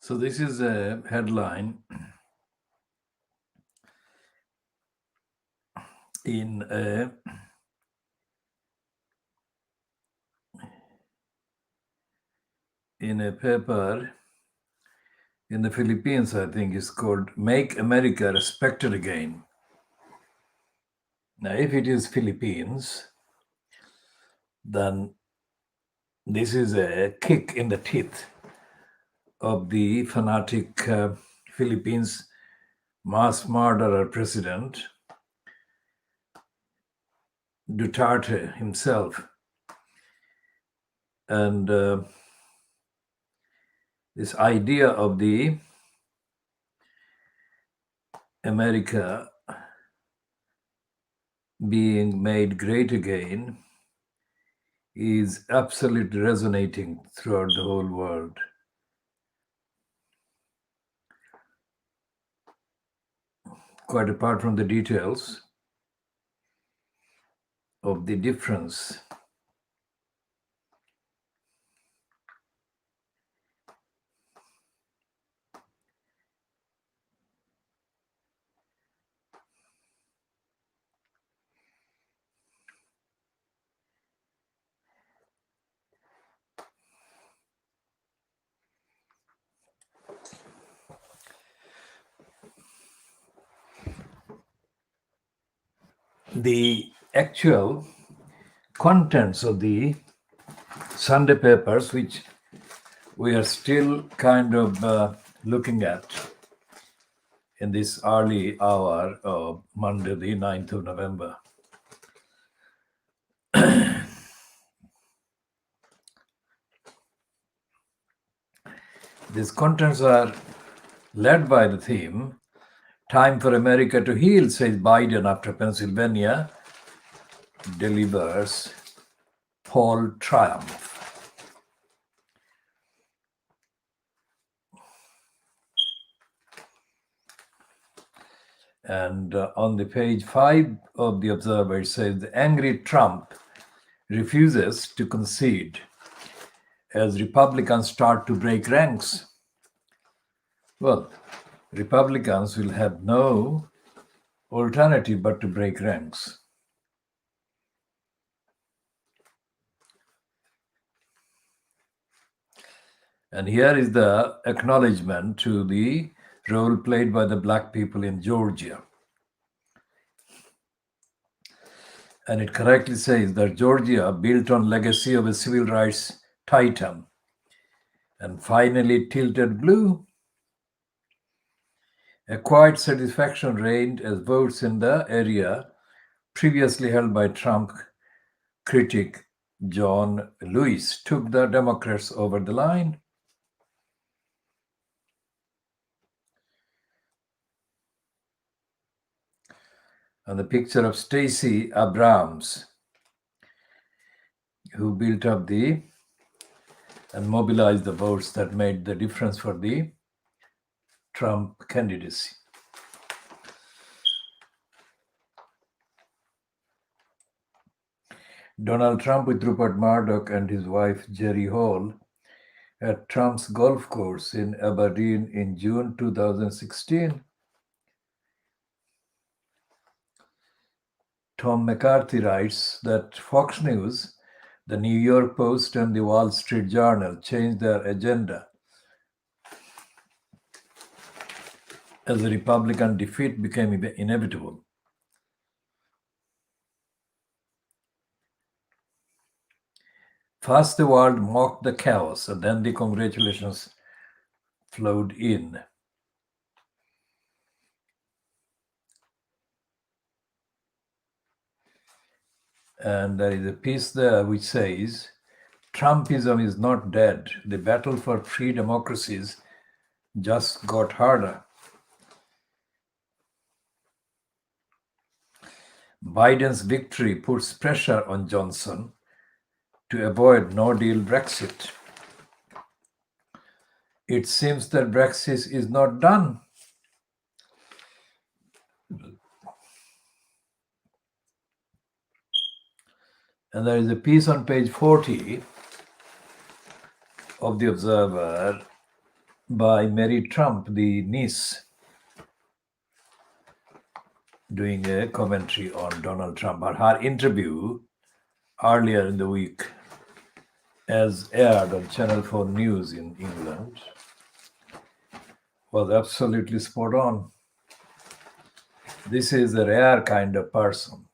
So this is a headline in a paper in the Philippines, I think. It's called "Make America Respected Again." Now, if it is Philippines, then this is a kick in the teeth of the fanatic Philippines mass murderer president Duterte himself. And this idea of the America being made great again is absolutely resonating throughout the whole world. Quite apart from the details of the difference the actual contents of the Sunday papers, which we are still kind of looking at in this early hour of Monday, the 9th of November. These contents are led by the theme, "Time for America to Heal," says Biden after Pennsylvania delivers poll triumph. And on the page 5 of the Observer, it says, "The angry Trump refuses to concede as Republicans start to break ranks." Well, Republicans will have no alternative but to break ranks. And here is the acknowledgement to the role played by the black people in Georgia. And it correctly says that Georgia built on legacy of a civil rights titan and finally tilted blue. A quiet satisfaction reigned as votes in the area previously held by Trump critic John Lewis took the Democrats over the line. And the picture of Stacey Abrams, who built up and mobilized the votes that made the difference for the Trump candidacy. Donald Trump with Rupert Murdoch and his wife Jerry Hall at Trump's golf course in Aberdeen in June 2016. Tom McCarthy writes that Fox News, the New York Post, and the Wall Street Journal changed their agenda as the Republican defeat became inevitable. First, the world mocked the chaos, and then the congratulations flowed in. And there is a piece there which says, "Trumpism is not dead. The battle for free democracies just got harder." Biden's victory puts pressure on Johnson to avoid no-deal Brexit. It seems that Brexit is not done. And there is a piece on page 40 of the Observer by Mary Trump, the niece, doing a commentary on Donald Trump. But her interview earlier in the week, as aired on Channel 4 News in England, was absolutely spot on. This is a rare kind of person,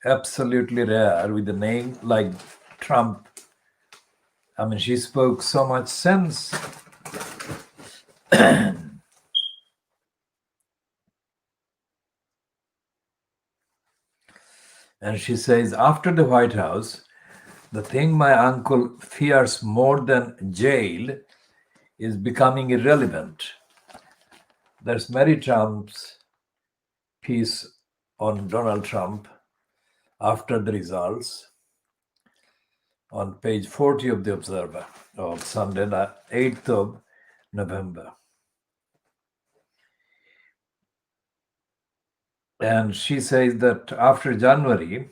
absolutely rare, with a name like Trump. I mean, she spoke so much sense. And she says, after the White House, the thing my uncle fears more than jail is becoming irrelevant. There's Mary Trump's piece on Donald Trump after the results on page 40 of the Observer of Sunday, the 8th of November. And she says that after January,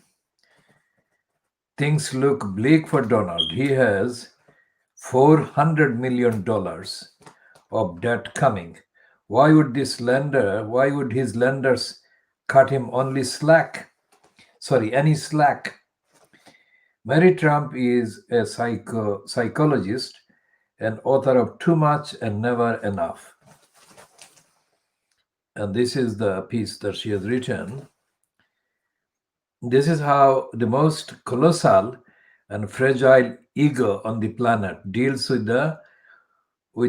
things look bleak for Donald. He has $400 million of debt coming. Why would his lenders cut him any slack? Mary Trump is a psychologist and author of Too Much and Never Enough. And this is the piece that she has written. This is how the most colossal and fragile ego on the planet deals with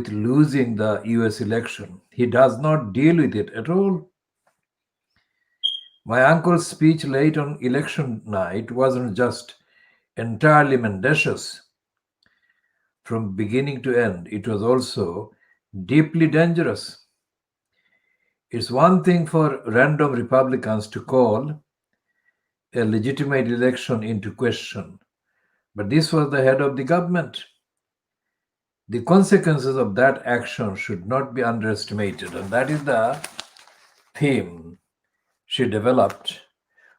losing the US election. He does not deal with it at all. My uncle's speech late on election night wasn't just entirely mendacious from beginning to end, it was also deeply dangerous. It's one thing for random Republicans to call a legitimate election into question, but this was the head of the government. The consequences of that action should not be underestimated, and that is the theme she developed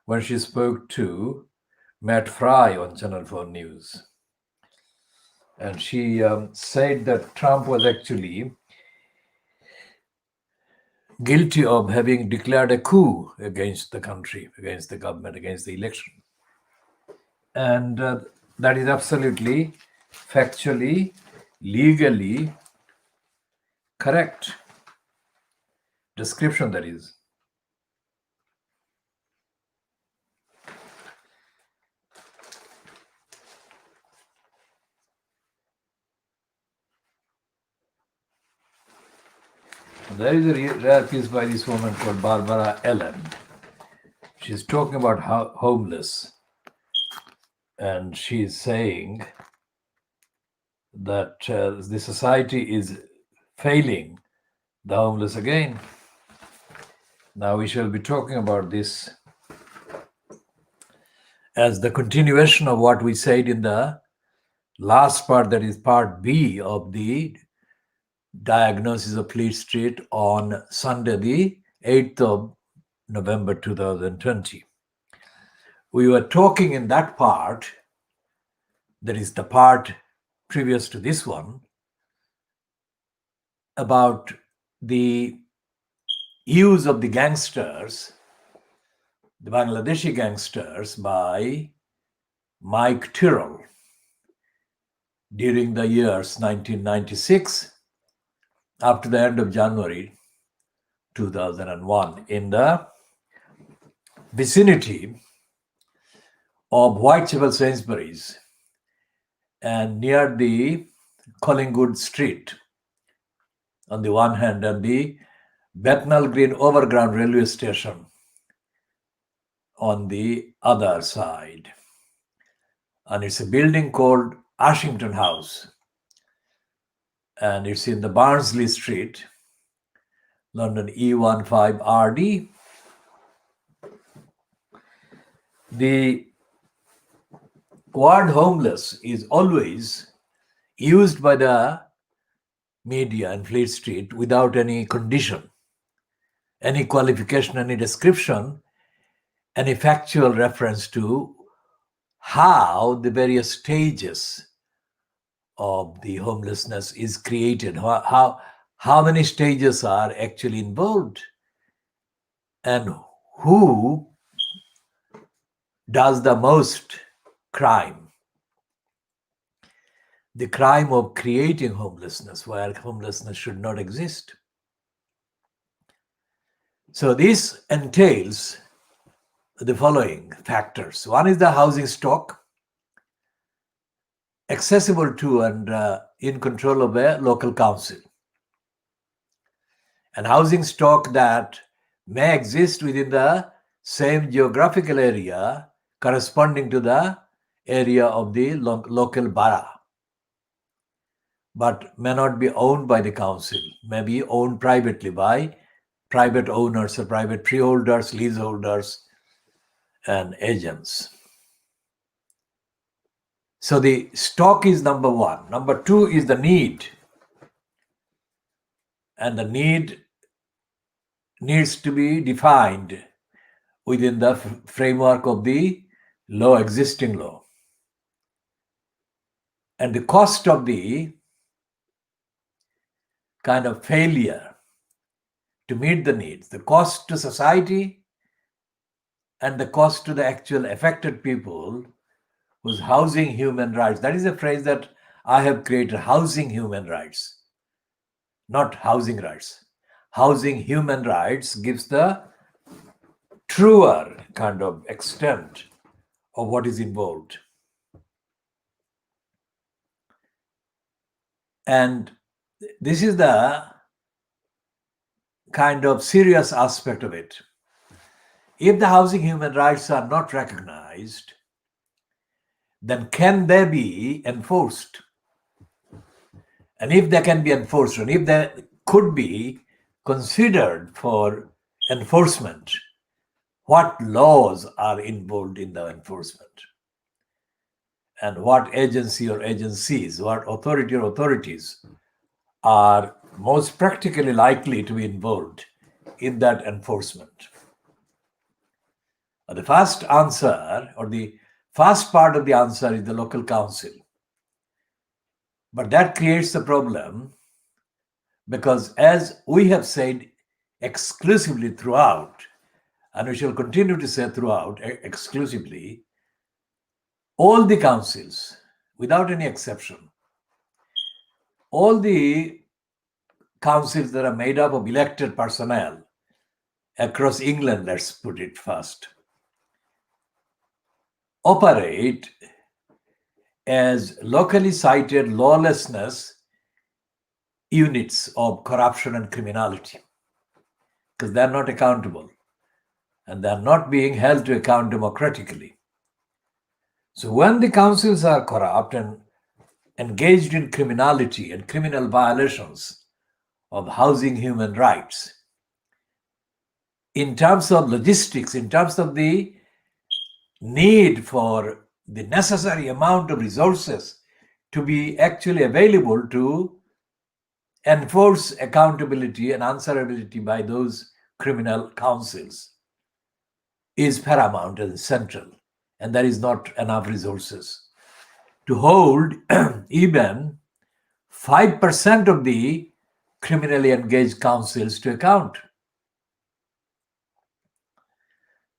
when she spoke to Matt Fry on Channel 4 News. And she said that Trump was actually guilty of having declared a coup against the country, against the government, against the election. And that is absolutely, factually, legally correct description, that is. There is a rare piece by this woman called Barbara Allen. She's talking about homeless, and she's saying that the society is failing the homeless again. Now we shall be talking about this as the continuation of what we said in the last part, that is part B of the diagnosis of Fleet Street on Sunday, the 8th of November 2020. We were talking in that part, that is the part previous to this one, about the use of the gangsters, the Bangladeshi gangsters, by Mike Tyrrell during the years 1996 up to the end of January 2001 in the vicinity of Whitechapel Sainsbury's and near the Collingwood Street on the one hand and the Bethnal Green Overground Railway Station on the other side. And it's a building called Ashington House. And it's in the Barnsley Street, London E15RD. The word homeless is always used by the media in Fleet Street without any condition, any qualification, any description, any factual reference to how the various stages of the homelessness is created, how many stages are actually involved, and who does the most crime. The crime of creating homelessness where homelessness should not exist. So this entails the following factors. One is the housing stock, accessible to and in control of a local council. And housing stock that may exist within the same geographical area corresponding to the area of the local borough, but may not be owned by the council, may be owned privately by private owners or private freeholders, leaseholders, and agents. So the stock is number one. Number two is the need. And the need needs to be defined within the framework of the existing law. And the cost of the kind of failure to meet the needs, the cost to society and the cost to the actual affected people whose housing human rights. That is a phrase that I have created, housing human rights, not housing rights. Housing human rights gives the truer kind of extent of what is involved. And this is the kind of serious aspect of it. If the housing human rights are not recognized, then can they be enforced? And if they can be enforced, and if they could be considered for enforcement, what laws are involved in the enforcement? And what agency or agencies, what authority or authorities are most practically likely to be involved in that enforcement? The first answer, or the first part of the answer, is the local council. But that creates the problem because, as we have said exclusively throughout, and we shall continue to say throughout exclusively, all the councils, without any exception, all the councils that are made up of elected personnel across England, let's put it first, operate as locally cited lawlessness units of corruption and criminality, because they're not accountable and they're not being held to account democratically. So when the councils are corrupt and engaged in criminality and criminal violations of housing human rights, in terms of logistics, in terms of the need for the necessary amount of resources to be actually available to enforce accountability and answerability by those criminal councils, is paramount and central. And there is not enough resources to hold even 5% of the criminally engaged councils to account.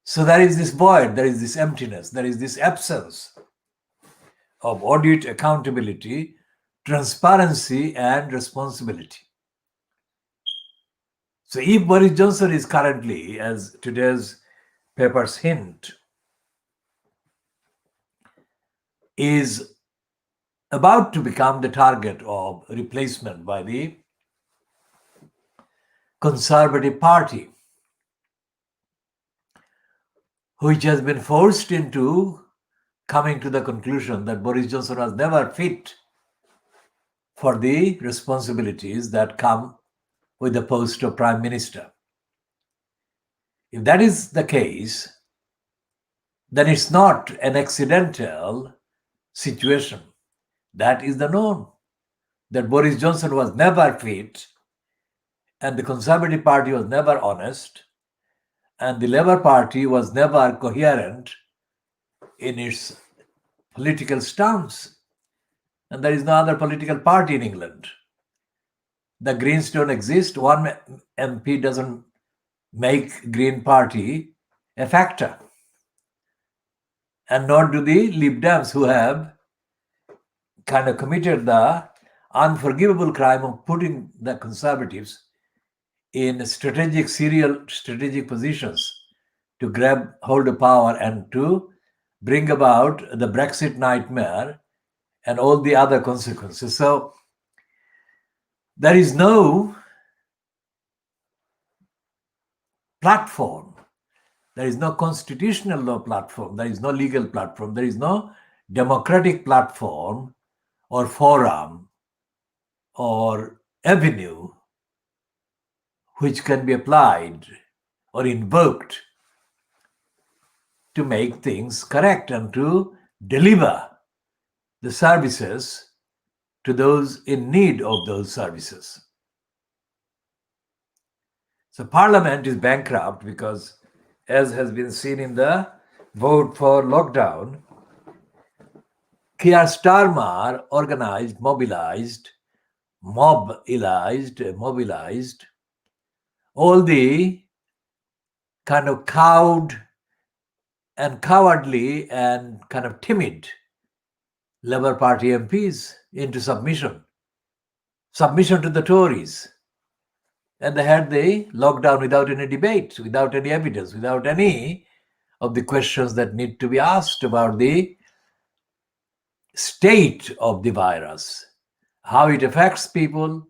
So there is this void, there is this emptiness, there is this absence of audit, accountability, transparency, and responsibility. So if Boris Johnson is currently, as today's papers hint, is about to become the target of replacement by the Conservative Party, which has been forced into coming to the conclusion that Boris Johnson was never fit for the responsibilities that come with the post of Prime Minister. If that is the case, then it's not an accidental situation. That is the norm, that Boris Johnson was never fit and the Conservative Party was never honest and the Labour Party was never coherent in its political stance. and there is no other political party in England. The Greens don't exist. One MP doesn't make Green Party a factor. And nor do the Lib Dems, who have kind of committed the unforgivable crime of putting the Conservatives in strategic positions to grab hold of power and to bring about the Brexit nightmare and all the other consequences. So there is no platform. There is no constitutional law platform. There is no legal platform. There is no democratic platform or forum or avenue which can be applied or invoked to make things correct and to deliver the services to those in need of those services. So Parliament is bankrupt because, as has been seen in the vote for lockdown, Keir Starmer mobilized all the kind of cowed and cowardly and kind of timid Labour Party MPs into submission to the Tories. And they had the lockdown without any debate, without any evidence, without any of the questions that need to be asked about the state of the virus, how it affects people,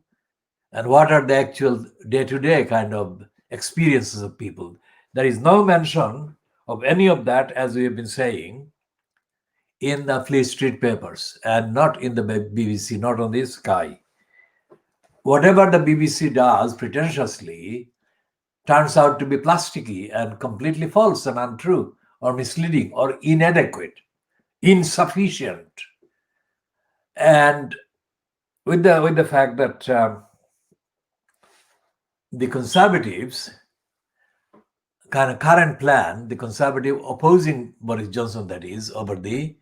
and what are the actual day-to-day kind of experiences of people. There is no mention of any of that, as we have been saying, in the Fleet Street papers and not in the BBC, not on the Sky. Whatever the BBC does pretentiously turns out to be plasticky and completely false and untrue or misleading or inadequate, insufficient. And with the fact that the Conservatives kind of current plan, the Conservative opposing Boris Johnson, that is, over the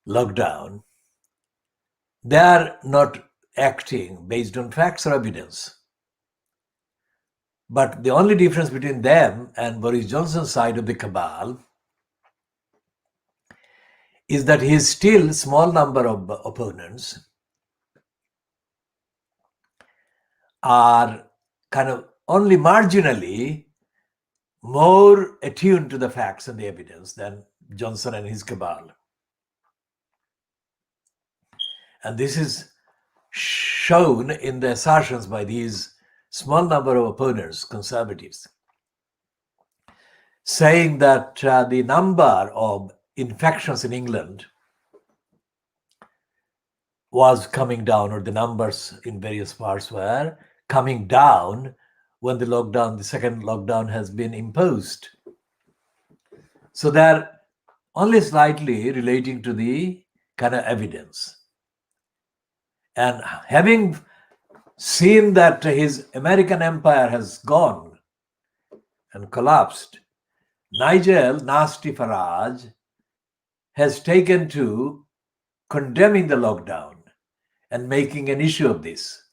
lockdown, they are not acting based on facts or evidence. But the only difference between them and Boris Johnson's side of the cabal is that his still small number of opponents are kind of only marginally more attuned to the facts and the evidence than Johnson and his cabal. And this is shown in the assertions by these small number of opponents, Conservatives, saying that the number of infections in England was coming down, or the numbers in various parts were coming down when the second lockdown has been imposed. So they're only slightly relating to the kind of evidence. And having seen that his American empire has gone and collapsed, Nigel Nasty Farage has taken to condemning the lockdown and making an issue of this,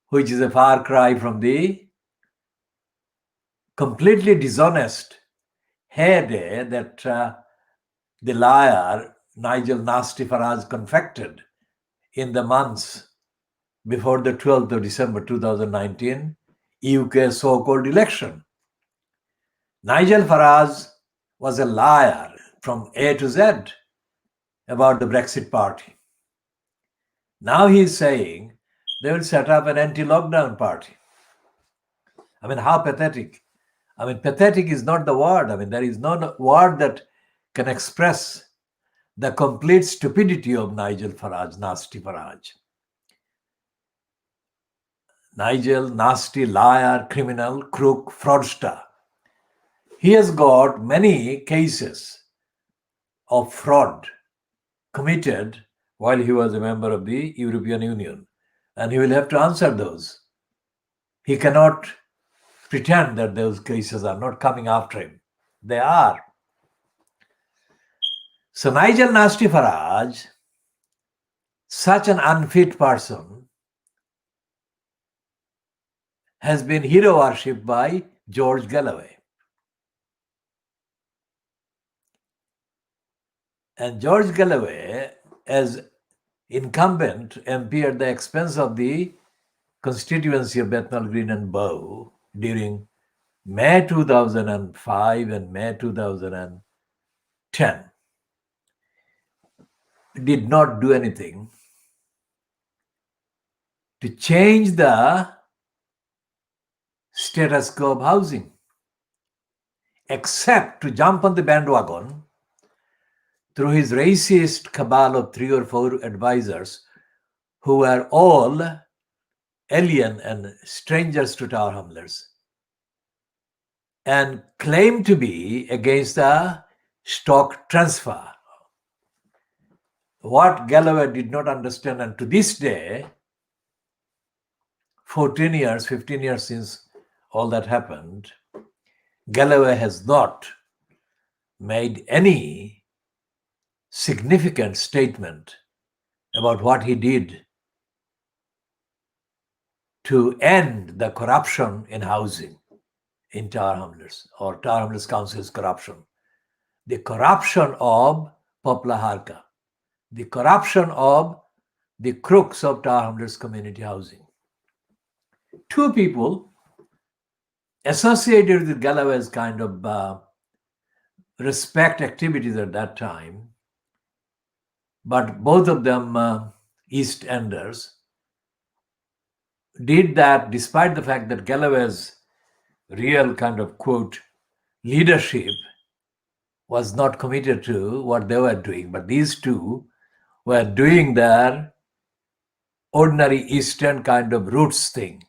which is a far cry from the completely dishonest heyday that the liar Nigel Nasty Farage confected in the months before the 12th of December 2019 UK so-called election. Nigel Farage was a liar from A to Z about the Brexit party. Now he is saying they will set up an anti-lockdown party. I mean, how pathetic. I mean, pathetic is not the word. I mean, there is no word that can express the complete stupidity of Nigel Farage, Nasty Farage. Nigel, nasty, liar, criminal, crook, fraudster. He has got many cases of fraud committed while he was a member of the European Union, and he will have to answer those. He cannot pretend that those cases are not coming after him. They are. So Nigel Nasty Farage Such an unfit person has been hero worshipped by George Galloway. And George Galloway, as incumbent MP at the expense of the constituency of Bethnal Green and Bow during May 2005 and May 2010, did not do anything to change the status quo of housing, except to jump on the bandwagon through his racist cabal of 3 or 4 advisors who were all alien and strangers to Tower Hamlets, and claimed to be against the stock transfer. What Galloway did not understand, and to this day, 14 years, 15 years since all that happened, Galloway has not made any significant statement about what he did to end the corruption in housing in Tower Hamlets, or Tower Hamlets Council's corruption. The corruption of Poplar Haque, the corruption of the crooks of Tower Hamlets community housing. 2 people associated with Galloway's kind of respect activities at that time, but both of them East Enders, did that despite the fact that Galloway's real kind of, quote, leadership was not committed to what they were doing. But these 2 were doing their ordinary Eastern kind of roots thing.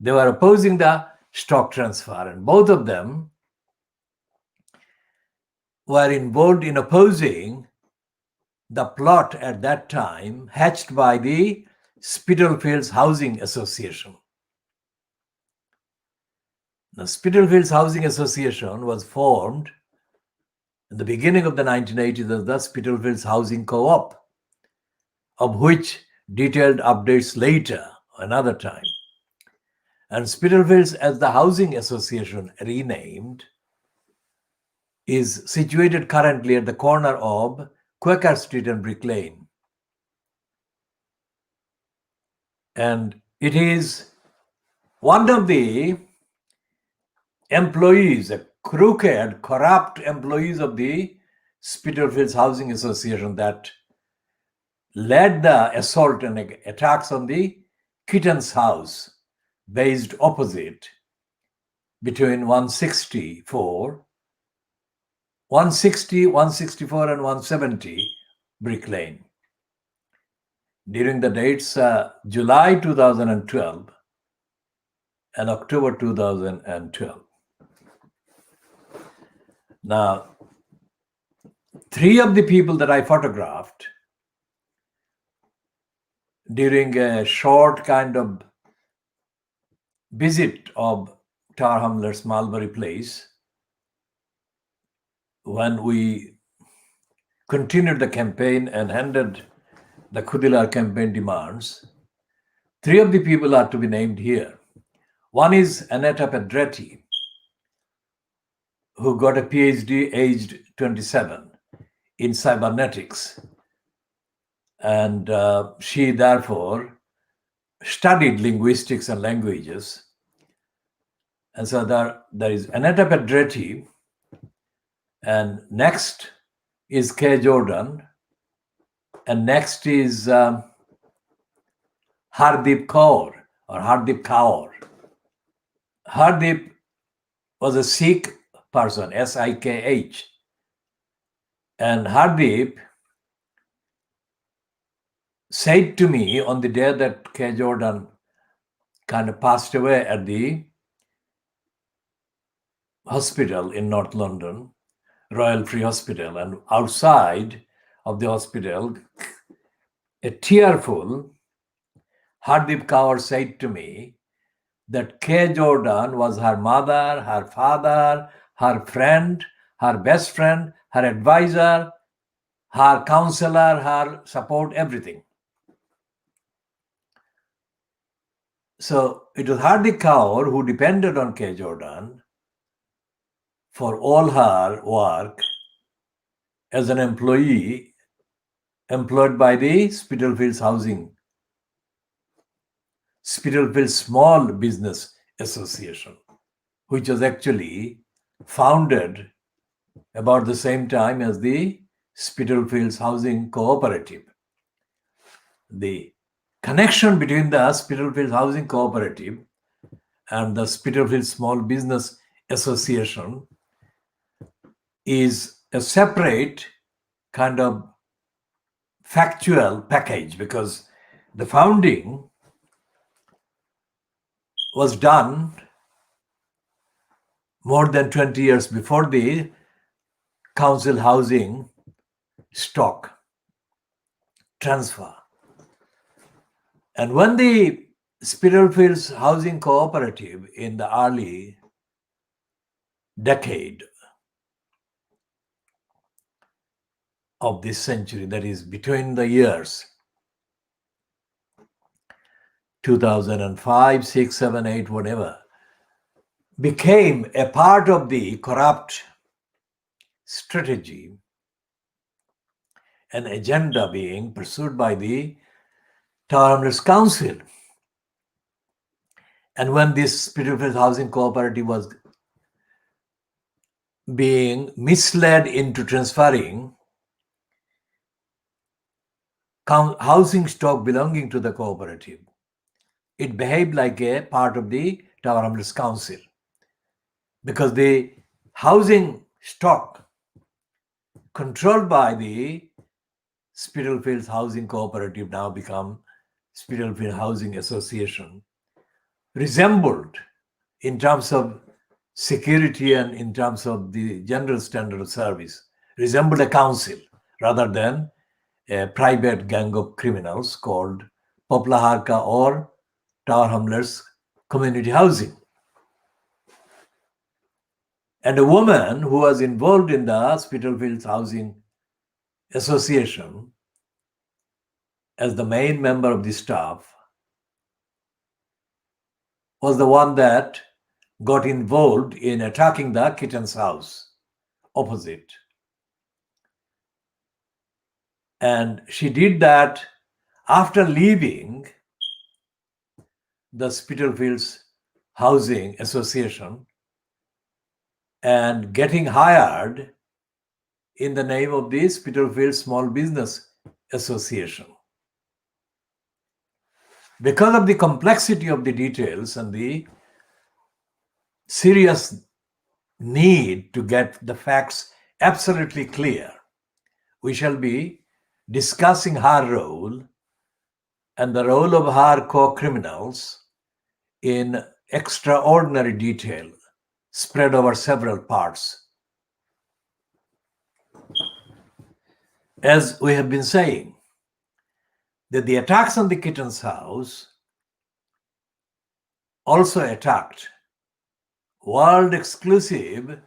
They were opposing the stock transfer, and both of them were involved in opposing the plot at that time hatched by the Spitalfields Housing Association. The Spitalfields Housing Association was formed in the beginning of the 1980s as the Spitalfields Housing Co-op, of which detailed updates later, another time. And Spitalfields, as the Housing Association renamed, is situated currently at the corner of Quaker Street and Brick Lane. And it is one of the employees, a crooked, corrupt employees of the Spitalfields Housing Association that led the assault and attacks on the Kitten's house, based opposite between 164, 164 and 170 Brick Lane. During the dates July 2012 and October 2012. Now, 3 of the people that I photographed during a short kind of visit of Tower Hamlets Mulberry Place, when we continued the campaign and handed the Khudilar campaign demands, 3 of the people are to be named here. One is Annetta Pedretti, who got a PhD aged 27 in cybernetics. And she therefore studied linguistics and languages. And so there is Annetta Pedretti, and next is K. Jordan, and next is Hardeep Kaur or Hardeep Kaur. Hardeep was a Sikh person, S-I-K-H. And Hardeep said to me on the day that K. Jordan kind of passed away at the hospital in North London, Royal Free Hospital, and outside of the hospital, a tearful Hardeep Kaur said to me that K. Jordan was her mother, her father, her friend, her best friend, her advisor, her counselor, her support, everything. So it was Hardik Kaur who depended on K. Jordan for all her work as an employee employed by the Spitalfields Small Business Association, which was actually founded about the same time as the Spitalfields Housing Cooperative. The connection between the Spitalfields Housing Cooperative and the Spitalfields Small Business Association is a separate kind of factual package, because the founding was done more than 20 years before the council housing stock transfer. And when the Spitalfields Housing Cooperative in the early decade of this century, that is between the years 2005, 6, 7, 8, whatever, became a part of the corrupt strategy and agenda being pursued by the Tower Hamlets Council. And when this Spitalfields Housing Cooperative was being misled into transferring housing stock belonging to the cooperative, it behaved like a part of the Tower Hamlets Council, because the housing stock controlled by the Spitalfields Housing Cooperative, now become Spitalfields Housing Association, resembled in terms of security and in terms of the general standard of service, resembled a council rather than a private gang of criminals called Popla Harka or Tower Hamlets Community Housing. And a woman who was involved in the Spitalfields Housing Association as the main member of the staff was the one that got involved in attacking the Kitten's house opposite. And she did that after leaving the Spitalfields Housing Association and getting hired in the name of the Spitalfields Small Business Association. Because of the complexity of the details and the serious need to get the facts absolutely clear, we shall be discussing her role and the role of her co-criminals in extraordinary detail, spread over several parts. As we have been saying, that the attacks on the Kitten's house also attacked world exclusive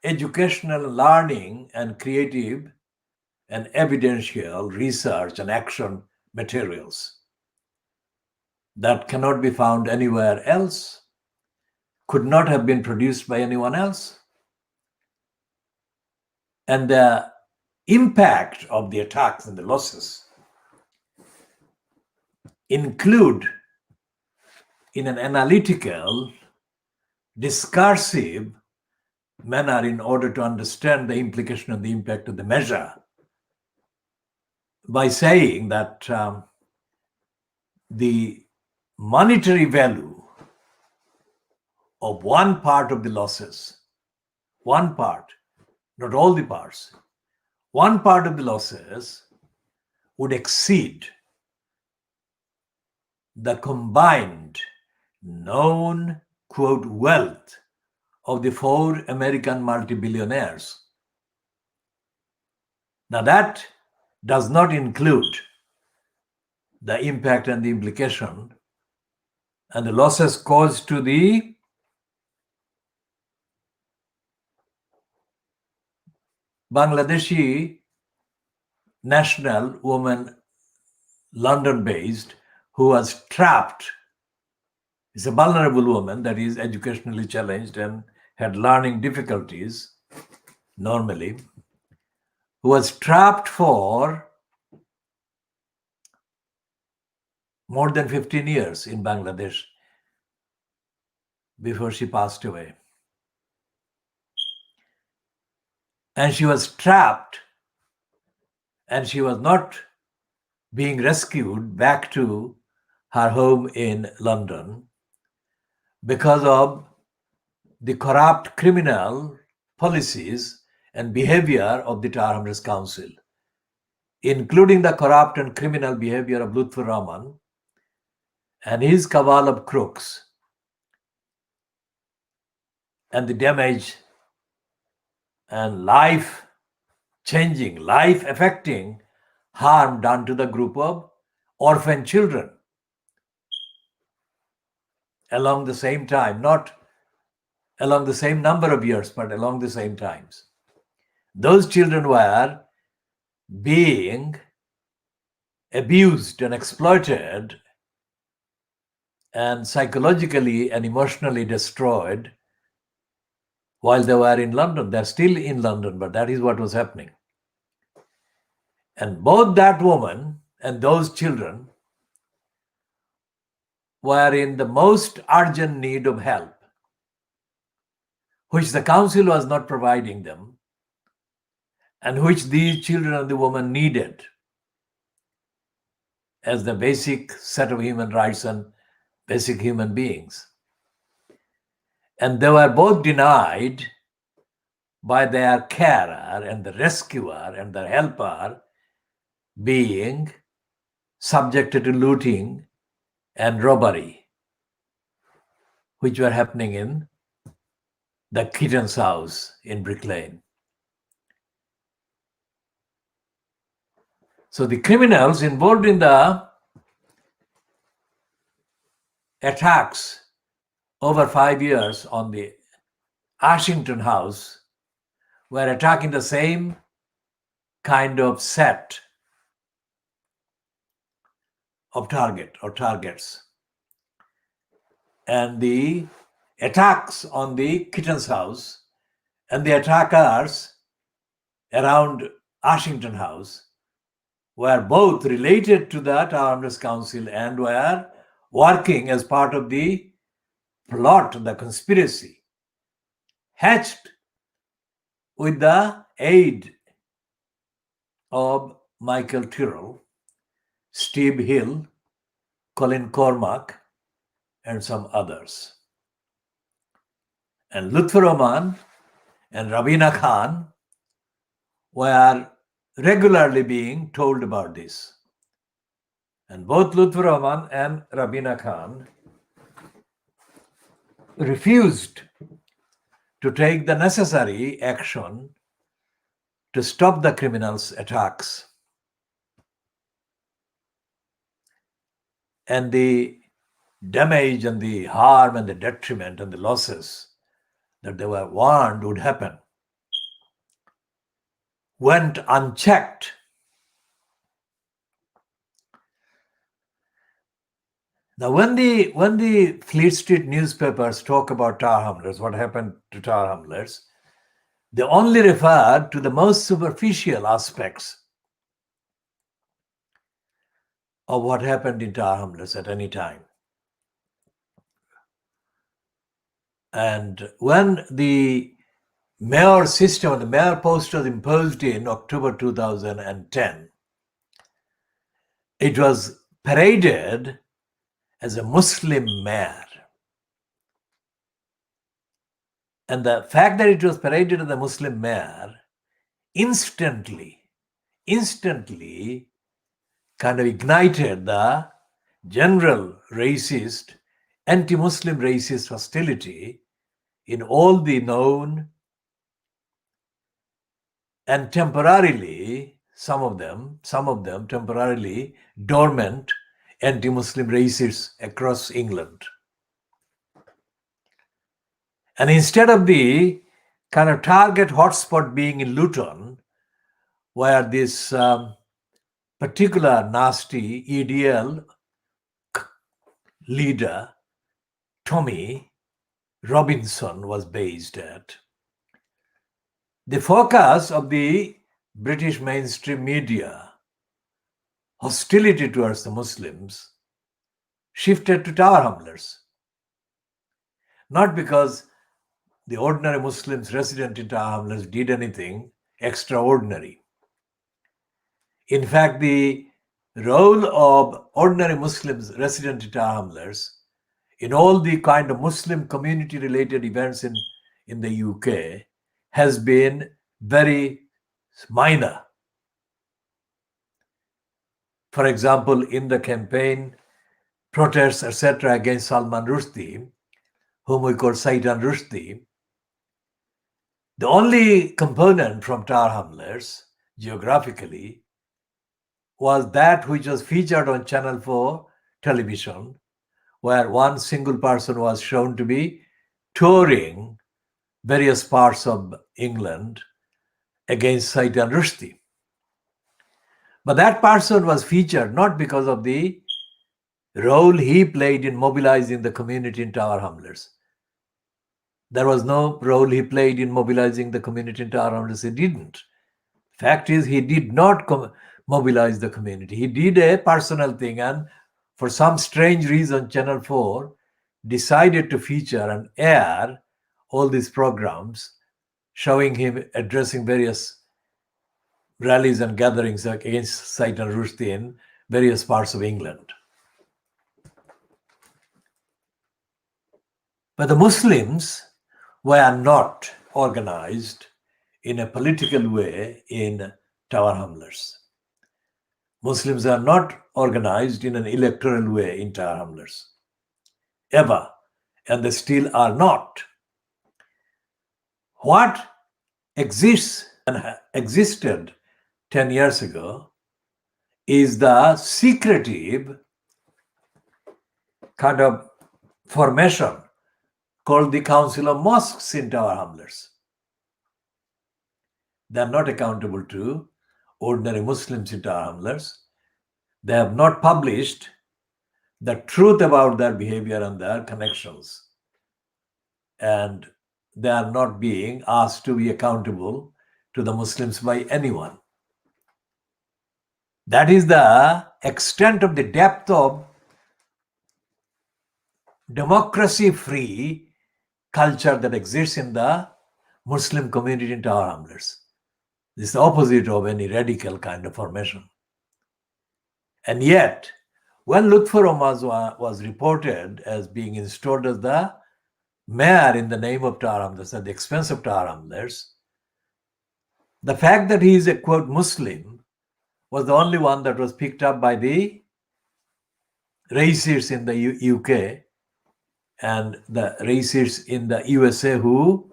educational learning and creative and evidential research and action materials that cannot be found anywhere else, could not have been produced by anyone else. And the impact of the attacks and the losses include, in an analytical, discursive manner, in order to understand the implication and the impact of the measure, by saying that the monetary value of one part of the losses, one part, not all the parts, one part of the losses would exceed the combined known, quote, wealth of the 4 American multi-billionaires. Now that does not include the impact and the implication and the losses caused to the Bangladeshi national woman, London-based, who was trapped is a vulnerable woman that is educationally challenged and had learning difficulties normally, who was trapped for more than 15 years in Bangladesh before she passed away. And she was trapped, and she was not being rescued back to her home in London because of the corrupt criminal policies and behavior of the Tower Hamlets Council, including the corrupt and criminal behavior of Lutfur Rahman and his cabal of crooks, and the damage and life-changing, life-affecting harm done to the group of orphan children along the same time, not along the same number of years, but along the same times. Those children were being abused and exploited and psychologically and emotionally destroyed while they were in London. They're still in London, but that is what was happening. And both that woman and those children were in the most urgent need of help, which the council was not providing them, and which these children and the woman needed as the basic set of human rights and basic human beings. And they were both denied by their carer and the rescuer and the helper, being subjected to looting and robbery, which were happening in the Kitten's house in Brick Lane. So the criminals involved in the attacks over 5 years on the Ashington house were attacking the same kind of set of targets. And the attacks on the Kitten's house and the attackers around Ashington house were both related to the Tower Hamlets Council and were working as part of the plot, the conspiracy, hatched with the aid of Michael Tyrrell, Steve Hill, Colin Cormack, and some others. And Lutfur Rahman and Rabina Khan were regularly being told about this. And both Lutfur Rahman and Rabina Khan refused to take the necessary action to stop the criminals' attacks. And the damage and the harm and the detriment and the losses that they were warned would happen went unchecked. Now, when the Fleet Street newspapers talk about Tower Hamlets, what happened to Tower Hamlets, they only refer to the most superficial aspects of what happened in Tower Hamlets at any time. And when the mayor system, the mayor post was imposed in October 2010, it was paraded as a Muslim mayor. And the fact that it was paraded as a Muslim mayor instantly kind of ignited the general racist, anti-Muslim racist hostility in all the known and temporarily, some of them temporarily dormant anti-Muslim racists across England. And instead of the kind of target hotspot being in Luton, where this particular nasty EDL leader Tommy Robinson was based at. The focus of the British mainstream media, hostility towards the Muslims, shifted to Tower Hamlets. Not because the ordinary Muslims resident in Tower Hamlets did anything extraordinary. In fact, the role of ordinary Muslims resident in Tower Hamlets in all the kind of Muslim community related events in the UK has been very minor. For example, in the campaign, protests, etc., against Salman Rushdie, whom we call Saitan Rushdie, the only component from Tower Hamlets, geographically, was that which was featured on Channel 4 television, where one single person was shown to be touring various parts of England against Saitan Rushdie. But that person was featured not because of the role he played in mobilizing the community in Tower Hamlets. There was no role he played in mobilizing the community in Tower Hamlets. He didn't. Fact is, he did not mobilize the community. He did a personal thing, and for some strange reason, Channel 4 decided to feature and air all these programs showing him addressing various rallies and gatherings against Saitan Rushdie in various parts of England. But the Muslims were not organized in a political way in Tower Hamlets. Muslims are not organized in an electoral way in Tower Hamlets, ever, and they still are not. What exists and existed 10 years ago is the secretive kind of formation called the Council of Mosques in Tower Hamlets. They are not accountable to ordinary Muslims in Tower Hamlets. They have not published the truth about their behavior and their connections. And they are not being asked to be accountable to the Muslims by anyone. That is the extent of the depth of democracy-free culture that exists in the Muslim community in Tower Hamlets. This is the opposite of any radical kind of formation. And yet, when Lutfur Rahman was reported as being installed as the mayor in the name of Tower Hamlets at the expense of Tower Hamlets, the fact that he is a quote Muslim was the only one that was picked up by the racists in the UK and the racists in the USA who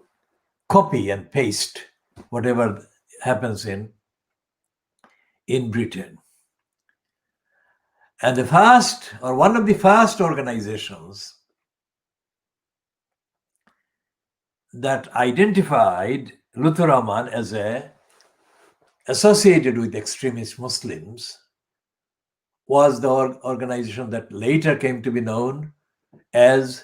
copy and paste whatever happens in Britain. And the first, or one of the first organizations that identified Lutfur Rahman as associated with extremist Muslims was the organization that later came to be known as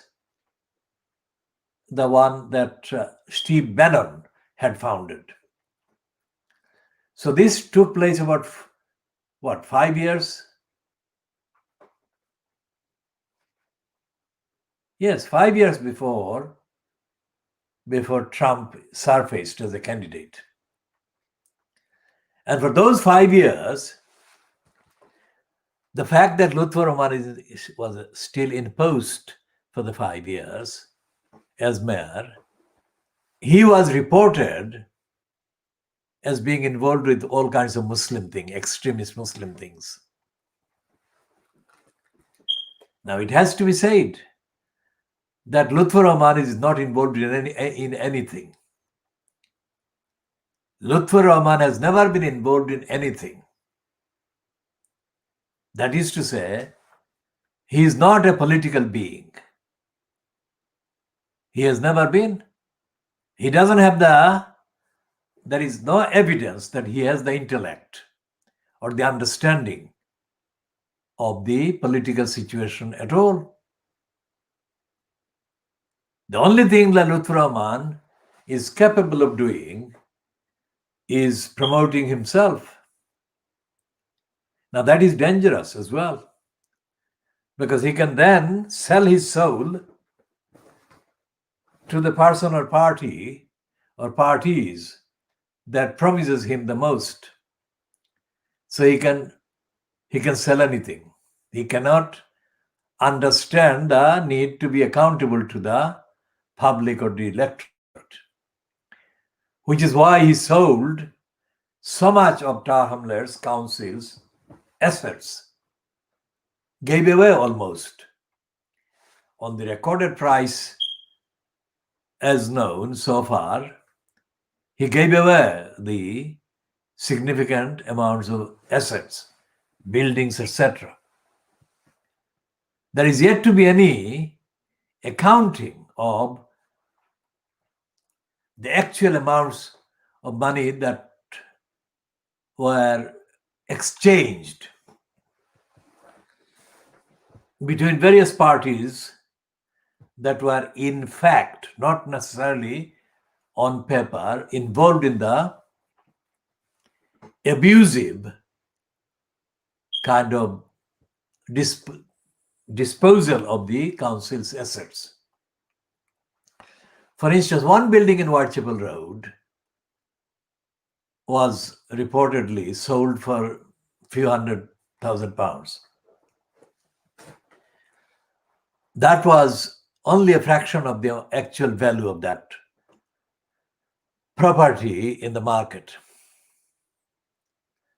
the one that Steve Bannon had founded. So this took place about, 5 years? Yes, 5 years before Trump surfaced as a candidate. And for those 5 years, the fact that Lutfur Rahman was still in post for the 5 years as mayor, he was reported as being involved with all kinds of Muslim things, extremist Muslim things. Now it has to be said that Lutfur Rahman is not involved in anything. Lutfur Rahman has never been involved in anything. That is to say, he is not a political being. He has never been. He doesn't have there is no evidence that he has the intellect or the understanding of the political situation at all. The only thing that Lutfur Rahman is capable of doing is promoting himself. Now that is dangerous as well, because he can then sell his soul to the person or party or parties that promises him the most. So he can sell anything. He cannot understand the need to be accountable to the public or the electorate, which is why he sold so much of Tower Hamlets Council's assets, gave away almost. On the recorded price as known so far, he gave away the significant amounts of assets, buildings, etc. There is yet to be any accounting of the actual amounts of money that were exchanged between various parties that were in fact, not necessarily on paper, involved in the abusive kind of disposal of the council's assets. For instance, one building in Whitechapel Road was reportedly sold for a few £100,000. That was only a fraction of the actual value of that property in the market.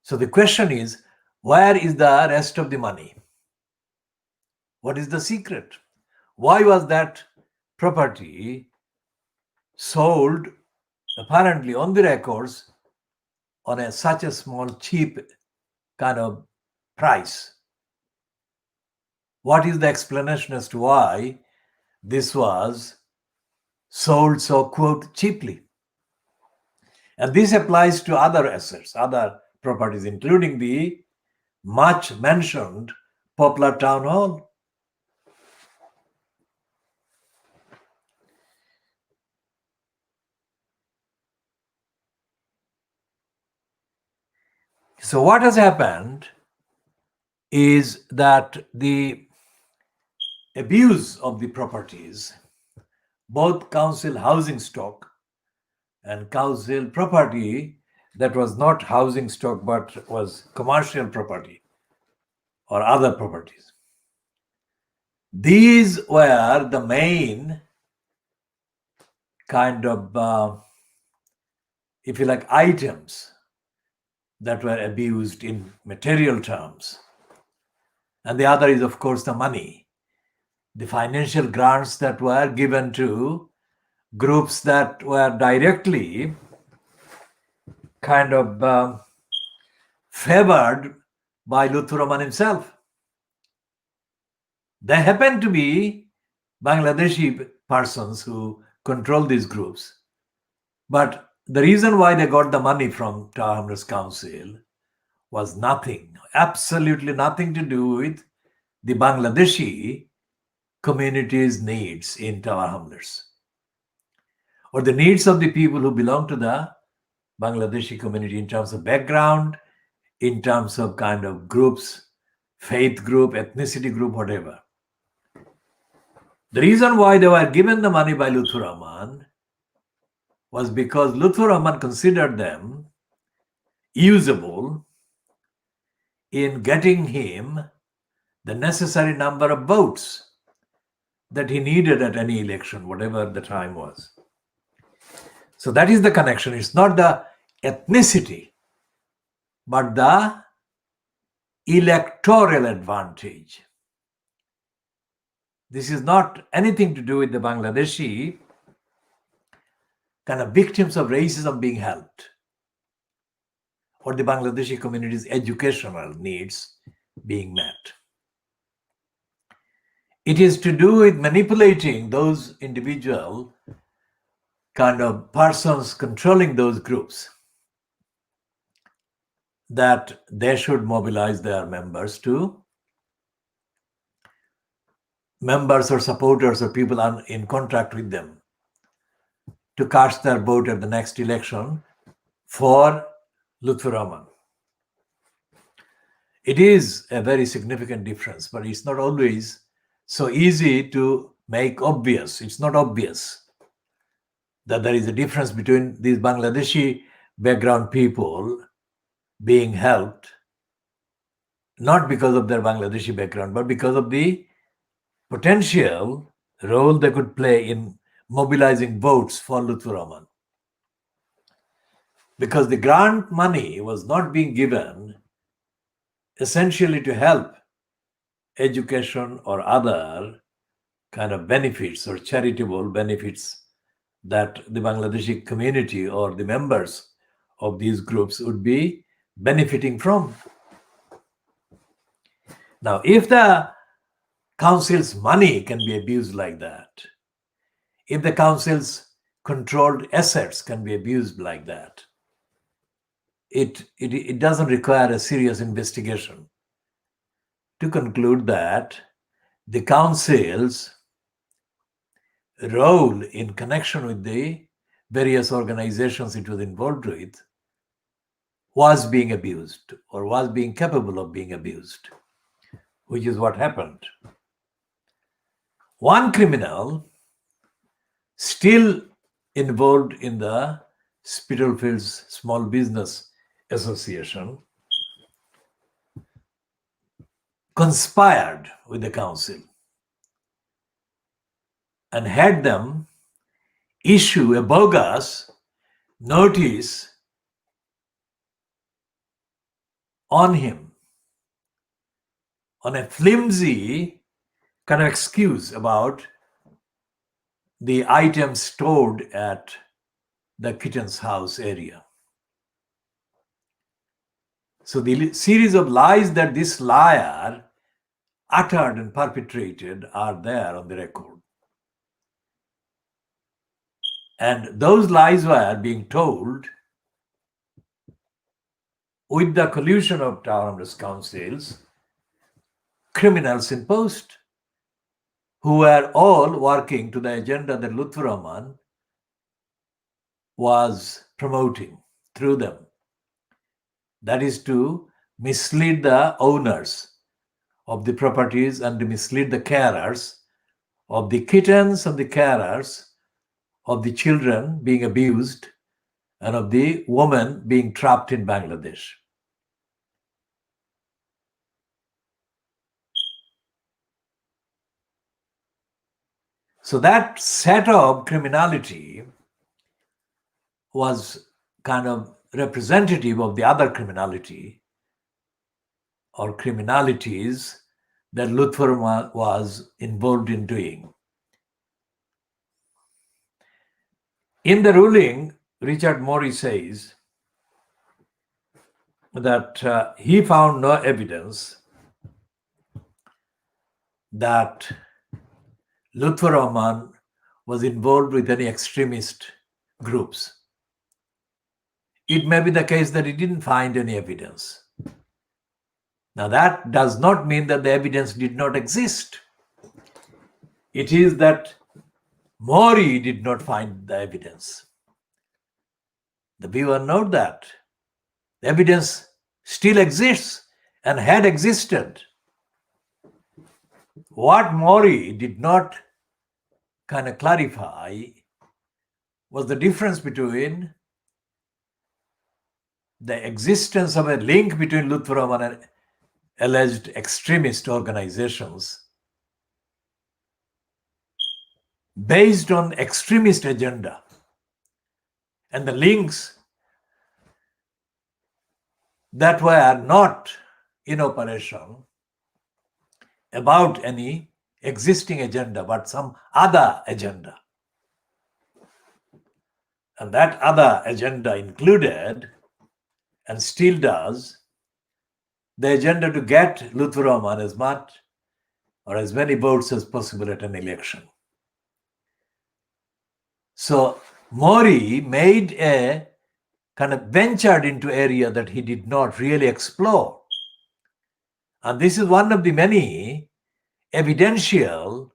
So the question is, where is the rest of the money? What is the secret? Why was that property sold apparently on the records on such a small, cheap kind of price? What is the explanation as to why this was sold so, quote, cheaply? And this applies to other assets, other properties, including the much mentioned Poplar Town Hall. So what has happened is that the abuse of the properties, both council housing stock and council property that was not housing stock but was commercial property or other properties, these were the main kind of, if you like, items that were abused in material terms. And the other is, of course, the money, the financial grants that were given to groups that were directly kind of favored by Lutfur Rahman himself. There happen to be Bangladeshi persons who control these groups. But the reason why they got the money from Tower Hamlets Council was nothing, absolutely nothing to do with the Bangladeshi community's needs in Tower Hamlets or the needs of the people who belong to the Bangladeshi community in terms of background, in terms of kind of groups, faith group, ethnicity group, whatever. The reason why they were given the money by Lutfur Rahman was because Lutfur Rahman considered them usable in getting him the necessary number of votes that he needed at any election, whatever the time was. So that is the connection. It's not the ethnicity, but the electoral advantage. This is not anything to do with the Bangladeshi kind of victims of racism being helped or the Bangladeshi community's educational needs being met. It is to do with manipulating those individual kind of persons controlling those groups that they should mobilize their members to members or supporters or people in contact with them to cast their vote at the next election for Lutfur Rahman. It is a very significant difference, but it's not always so easy to make obvious. It's not obvious that there is a difference between these Bangladeshi background people being helped, not because of their Bangladeshi background, but because of the potential role they could play in mobilizing votes for Lutfur Rahman. Because the grant money was not being given essentially to help education or other kind of benefits or charitable benefits that the Bangladeshi community or the members of these groups would be benefiting from. Now, if the council's money can be abused like that, if the council's controlled assets can be abused like that, it doesn't require a serious investigation to conclude that the council's role in connection with the various organizations it was involved with was being abused or was being capable of being abused, which is what happened. One criminal still involved in the Spitalfields Small Business Association conspired with the council and had them issue a bogus notice on him on a flimsy kind of excuse about the items stored at the Kitten's house area. So the series of lies that this liar uttered and perpetrated are there on the record. And those lies were being told with the collusion of Tower Hamlets councils, criminals in post, who were all working to the agenda that Lutfur Rahman was promoting through them. That is to mislead the owners of the properties and to mislead the carers of the kittens and the carers of the children being abused and of the woman being trapped in Bangladesh. So that set of criminality was kind of representative of the other criminality or criminalities that Lutfur was involved in doing. In the ruling, Richard Morey says that he found no evidence that Lutfur Rahman was involved with any extremist groups. It may be the case that he didn't find any evidence. Now, that does not mean that the evidence did not exist. It is that Morey did not find the evidence. The viewer note that the evidence still exists and had existed. What Morey did not kind of clarify was the difference between the existence of a link between Lutfur Rahman and alleged extremist organizations based on extremist agenda and the links that were not in operation about any existing agenda but some other agenda. And that other agenda included and still does the agenda to get Lutfur Rahman as much or as many votes as possible at an election. So Morey made a kind of ventured into area that he did not really explore. And this is one of the many evidential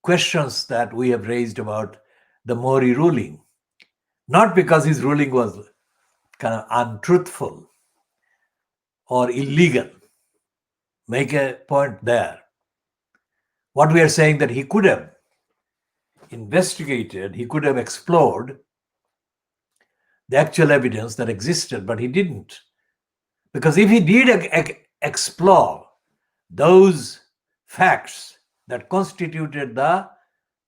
questions that we have raised about the Mori ruling. Not because his ruling was kind of untruthful or illegal. Make a point there. What we are saying that he could have investigated, he could have explored the actual evidence that existed, but he didn't. Because if he did explore those facts that constituted the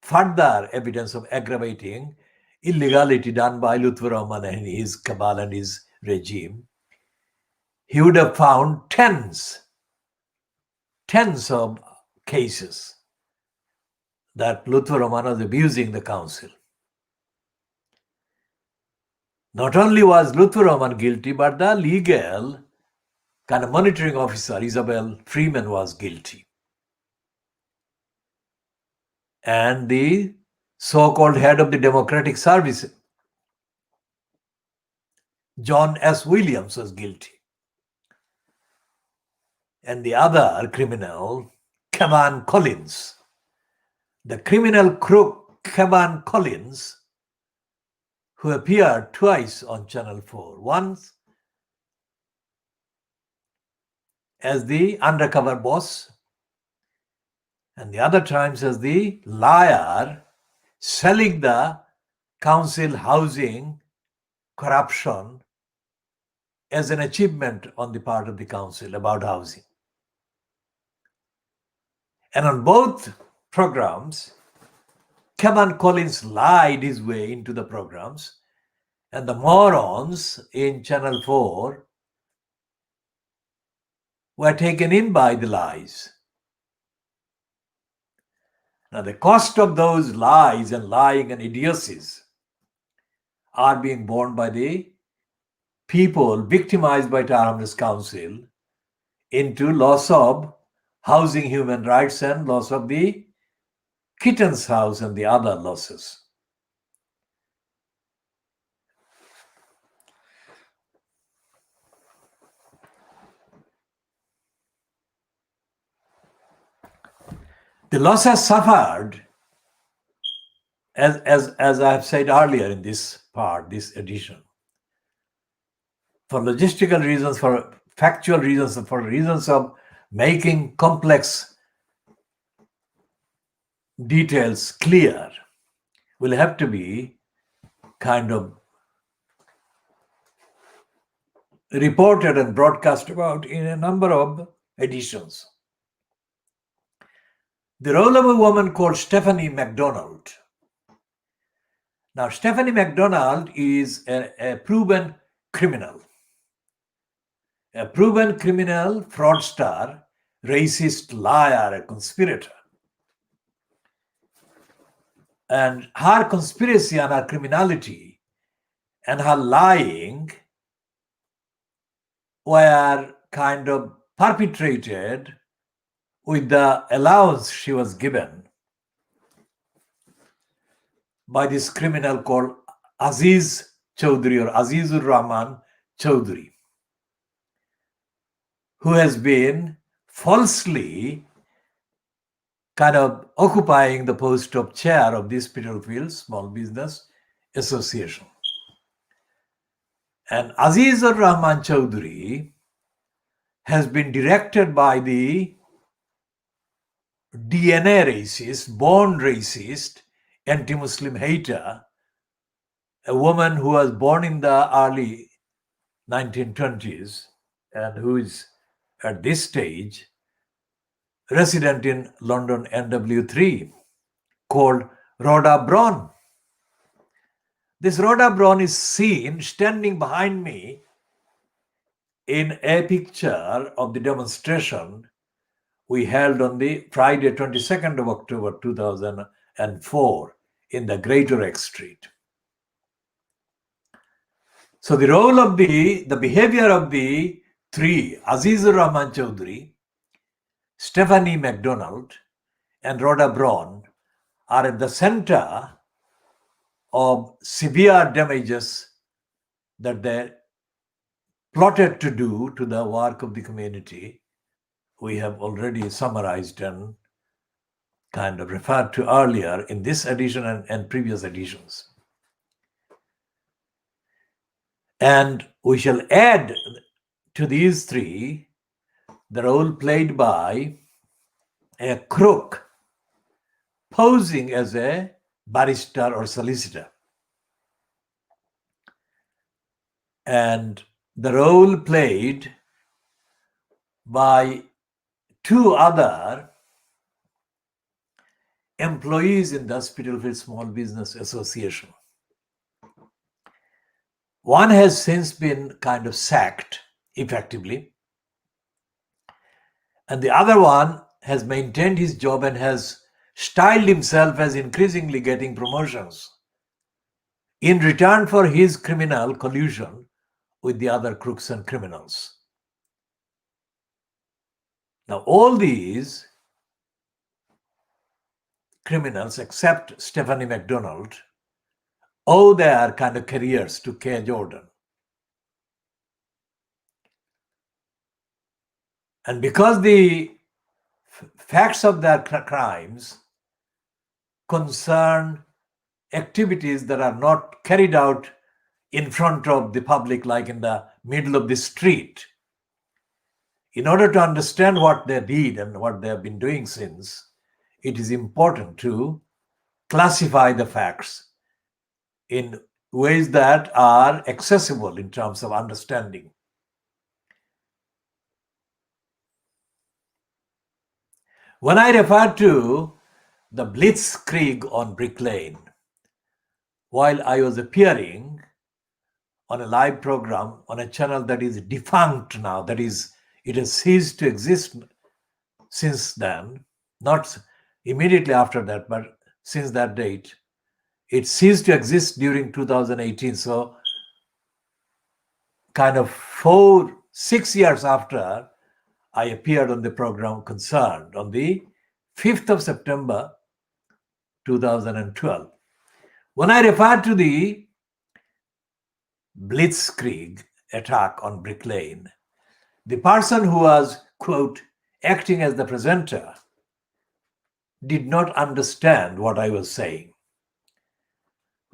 further evidence of aggravating illegality done by Lutfur Rahman and his cabal and his regime, he would have found tens of cases that Lutfur Rahman was abusing the council. Not only was Lutfur Rahman guilty, but the legal kind of monitoring officer, Isabel Freeman, was guilty. And the so-called head of the Democratic Service, John S. Williams, was guilty. And the other criminal, Cavan Collins, the criminal crook Cavan Collins, who appeared twice on Channel 4, once as the undercover boss, and the other times as the liar selling the council housing corruption as an achievement on the part of the council about housing. And on both programs, Cavan Collins lied his way into the programs, and the morons in Channel 4 were taken in by the lies. Now, the cost of those lies and lying and idiocies are being borne by the people victimized by Tarham's Council into loss of housing, human rights, and loss of the Kitten's house and the other losses. The losses suffered, as I have said earlier in this part, this edition, for logistical reasons, for factual reasons, for reasons of making complex details clear, will have to be kind of reported and broadcast about in a number of editions. The role of a woman called Stephanie MacDonald. Now, Stephanie MacDonald is a proven criminal. A proven criminal, fraudster, racist, liar, a conspirator. And her conspiracy and her criminality and her lying were kind of perpetrated with the allowance she was given by this criminal called Aziz Chowdhury or Azizur Rahman Chowdhury, who has been falsely kind of occupying the post of chair of this Spitalfields Small Business Association. And Azizur Rahman Chowdhury has been directed by the DNA racist, born racist, anti-Muslim hater, a woman who was born in the early 1920s and who is at this stage resident in London NW3, called Rhoda Braun. This Rhoda Braun is seen standing behind me in a picture of the demonstration we held on the Friday, 22nd of October 2004 in the Greater X Street. So the role of the behavior of the three, Azizur Rahman Chowdhury, Stephanie MacDonald, and Rhoda Braun, are at the center of severe damages that they plotted to do to the work of the community. We have already summarized and kind of referred to earlier in this edition and previous editions. And we shall add to these three the role played by a crook posing as a barrister or solicitor, and the role played by two other employees in the Spitalfield Small Business Association. One has since been kind of sacked effectively, and the other one has maintained his job and has styled himself as increasingly getting promotions in return for his criminal collusion with the other crooks and criminals. Now, all these criminals, except Stephanie McDonald, owe their kind of careers to K. Jordan. And because the facts of their crimes concern activities that are not carried out in front of the public, like in the middle of the street, in order to understand what they did and what they have been doing since, it is important to classify the facts in ways that are accessible in terms of understanding. When I refer to the blitzkrieg on Brick Lane, while I was appearing on a live program on a channel that is defunct now, that is, it has ceased to exist since then, not immediately after that, but since that date, it ceased to exist during 2018. So kind of 6 years after I appeared on the program concerned on the 5th of September 2012. When I refer to the blitzkrieg attack on Brick Lane, the person who was, quote, acting as the presenter did not understand what I was saying.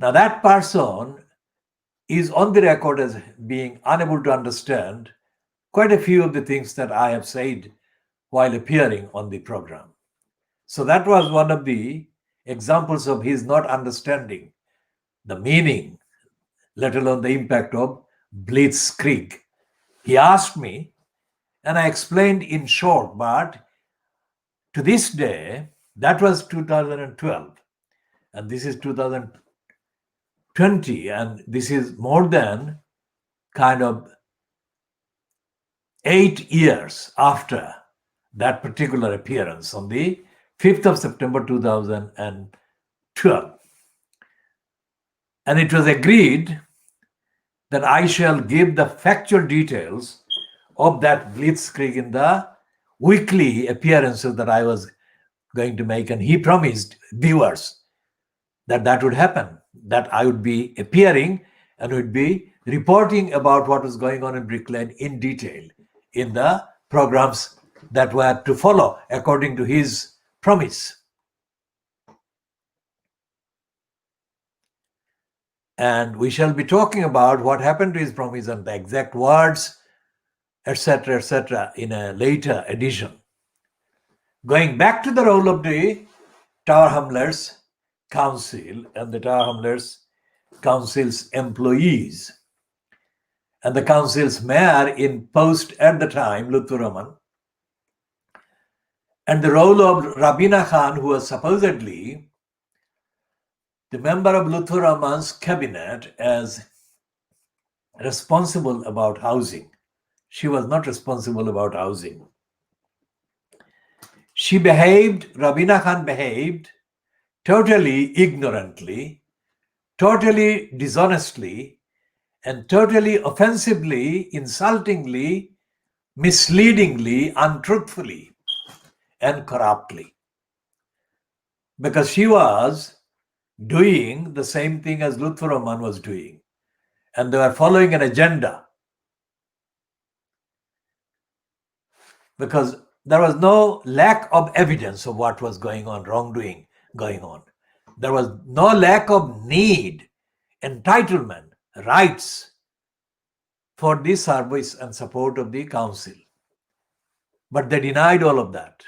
Now, that person is on the record as being unable to understand quite a few of the things that I have said while appearing on the program. So that was one of the examples of his not understanding the meaning, let alone the impact of blitzkrieg. He asked me, and I explained in short, but to this day, that was 2012, and this is 2020, and this is more than kind of 8 years after that particular appearance on the 5th of September 2012. And it was agreed that I shall give the factual details of that blitzkrieg in the weekly appearances that I was going to make. And he promised viewers that that would happen, that I would be appearing and would be reporting about what was going on in Brick Lane in detail in the programs that were to follow according to his promise. And we shall be talking about what happened to his promise and the exact words, etc., in a later edition. Going back to the role of the Tower Hamlets Council and the Tower Hamlets Council's employees and the council's mayor in post at the time, Lutfur Rahman, and the role of Rabina Khan, who was supposedly the member of Lutfur Rahman's cabinet as responsible about housing. She was not responsible about housing. Rabina Khan behaved totally ignorantly, totally dishonestly, and totally offensively, insultingly, misleadingly, untruthfully, and corruptly. Because she was doing the same thing as Lutfur Rahman was doing. And they were following an agenda. Because there was no lack of evidence of what was going on, wrongdoing going on. There was no lack of need, entitlement, rights for the service and support of the council. But they denied all of that.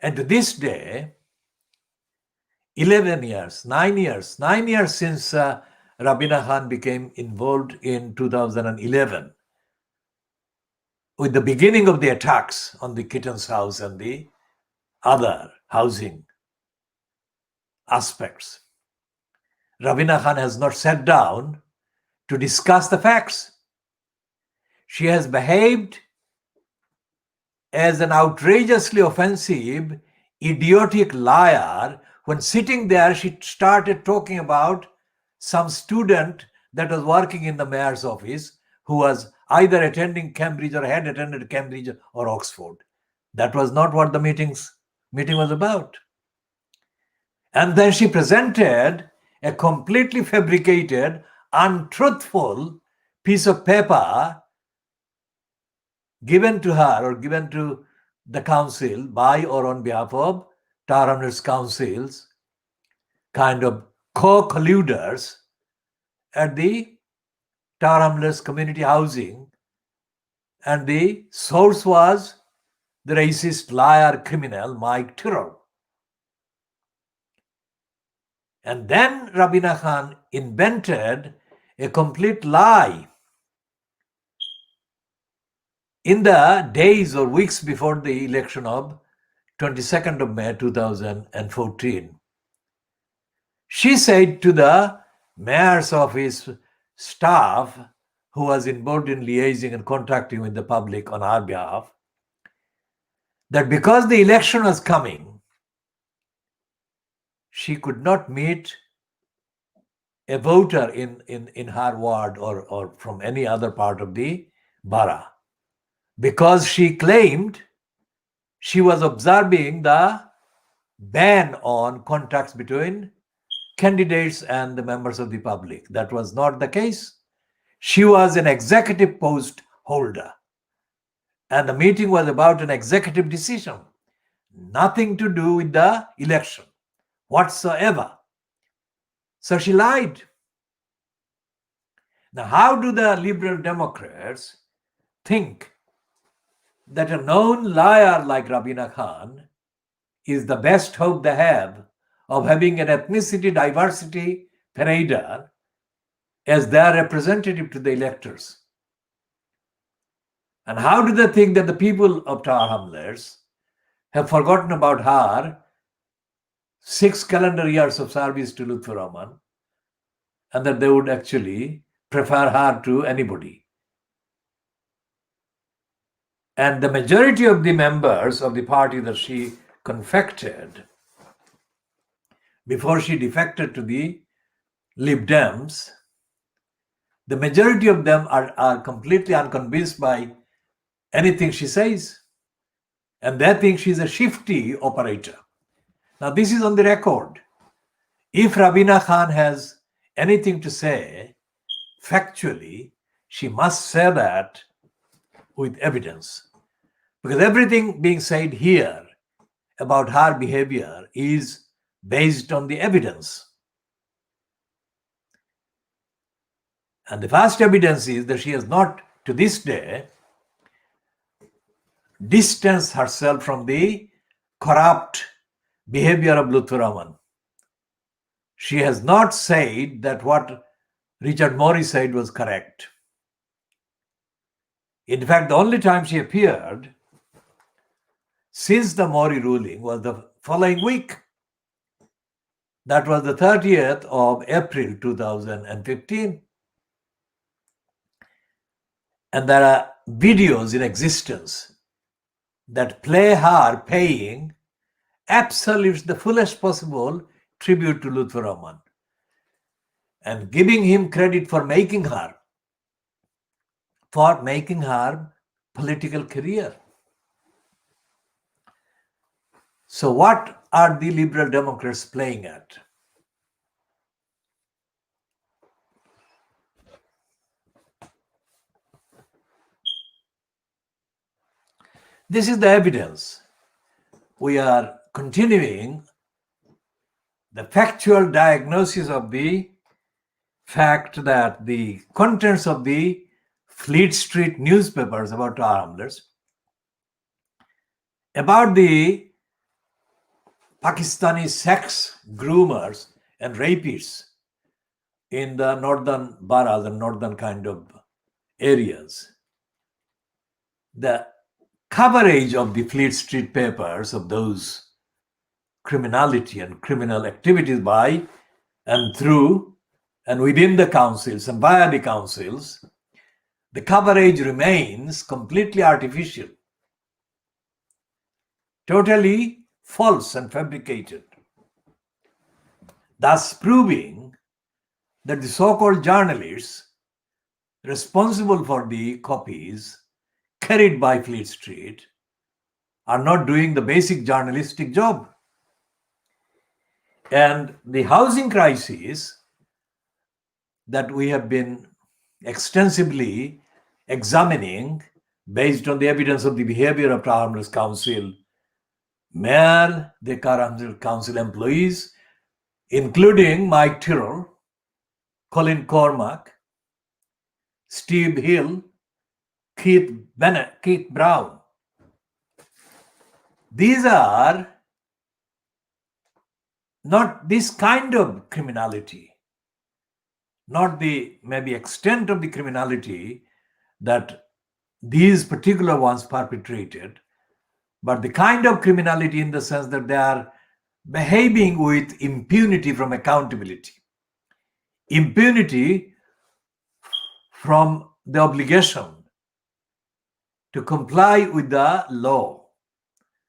And to this day, 9 years since Rabina Khan became involved in 2011, with the beginning of the attacks on the Kitten's house and the other housing aspects, Rabina Khan has not sat down to discuss the facts. She has behaved as an outrageously offensive, idiotic liar. When sitting there, she started talking about some student that was working in the mayor's office who was either attending Cambridge or had attended Cambridge or Oxford. That was not what the meeting was about. And then she presented a completely fabricated, untruthful piece of paper given to her or given to the council by or on behalf of Tower Hamlets councils, kind of co-colluders at the Tower Hamlets community housing. And the source was the racist liar criminal Mike Tyrrell. And then Rabina Khan invented a complete lie. In the days or weeks before the election of 22nd of May 2014, she said to the mayor's office staff who was involved in liaising and contacting with the public on our behalf that because the election was coming, she could not meet a voter in her ward or from any other part of the borough because she claimed she was observing the ban on contacts between candidates and the members of the public. That was not the case. She was an executive post holder. And the meeting was about an executive decision, nothing to do with the election whatsoever. So she lied. Now, how do the Liberal Democrats think that a known liar like Rabina Khan is the best hope they have of having an ethnicity diversity parader as their representative to the electors? And how do they think that the people of Tower Hamlets have forgotten about her 6 calendar years of service to Lutfur Rahman and that they would actually prefer her to anybody? And the majority of the members of the party that she confected before she defected to the Lib Dems, the majority of them are completely unconvinced by anything she says. And they think she's a shifty operator. Now, this is on the record. If Rabina Khan has anything to say factually, she must say that with evidence. Because everything being said here about her behavior is based on the evidence. And the first evidence is that she has not, to this day, distanced herself from the corrupt behavior of Lutfur Rahman. She has not said that what Richard Morris said was correct. In fact, the only time she appeared since the Mori ruling was the following week. That was the 30th of April 2015. And there are videos in existence that play her paying absolute, the fullest possible tribute to Lutfur Rahman and giving him credit for making her political career. So what are the Liberal Democrats playing at? This is the evidence. We are continuing the factual diagnosis of the fact that the contents of the Fleet Street newspapers about armlets, about the Pakistani sex groomers and rapists in the northern boroughs and northern kind of areas. The coverage of the Fleet Street papers of those criminality and criminal activities by and through and within the councils and via the councils, the coverage remains completely artificial, totally false and fabricated, thus proving that the so-called journalists responsible for the copies carried by Fleet Street are not doing the basic journalistic job. And the housing crisis that we have been extensively examining based on the evidence of the behavior of Tower Hamlets Council mayor, the Tower Hamlets Council employees, including Mike Tyrrell, Colin Cormack, Steve Hill, Keith Brown. These are not this kind of criminality, not the maybe extent of the criminality that these particular ones perpetrated, but the kind of criminality in the sense that they are behaving with impunity from accountability, impunity from the obligation to comply with the law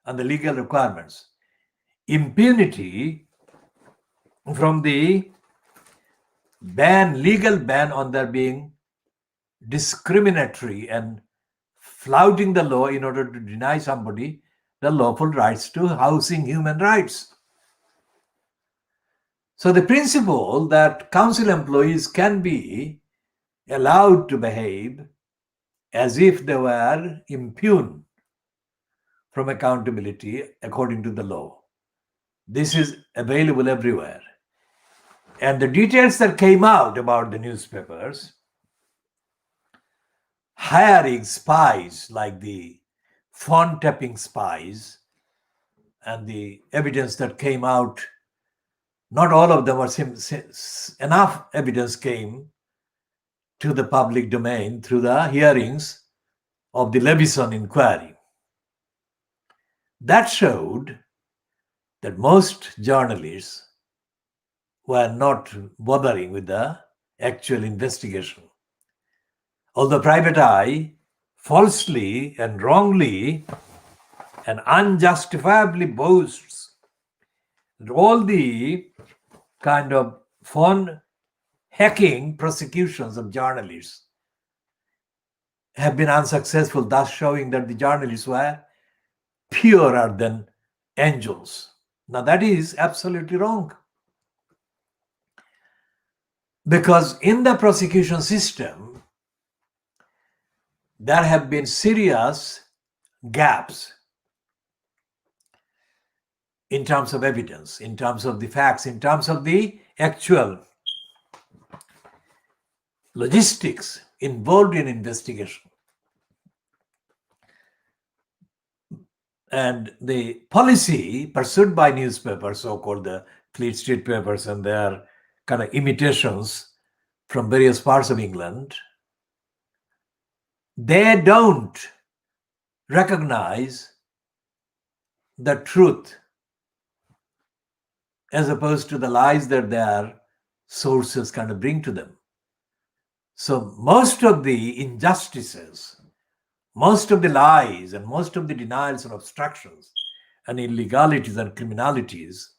and the legal requirements, impunity from the legal ban on their being discriminatory and flouting the law in order to deny somebody the lawful rights to housing, human rights. So the principle that council employees can be allowed to behave as if they were impune from accountability according to the law. This is available everywhere. And the details that came out about the newspapers, hiring spies like the phone tapping spies, and the evidence that came out, not all of them were enough evidence came to the public domain through the hearings of the Levison inquiry. That showed that most journalists were not bothering with the actual investigation. Although Private Eye falsely and wrongly and unjustifiably boasts that all the kind of phone hacking prosecutions of journalists have been unsuccessful, thus showing that the journalists were purer than angels. Now that is absolutely wrong. Because in the prosecution system, there have been serious gaps in terms of evidence, in terms of the facts, in terms of the actual logistics involved in investigation. And the policy pursued by newspapers, so-called the Fleet Street papers and their kind of imitations from various parts of England, they don't recognize the truth as opposed to the lies that their sources kind of bring to them. So most of the injustices, most of the lies and most of the denials and obstructions and illegalities and criminalities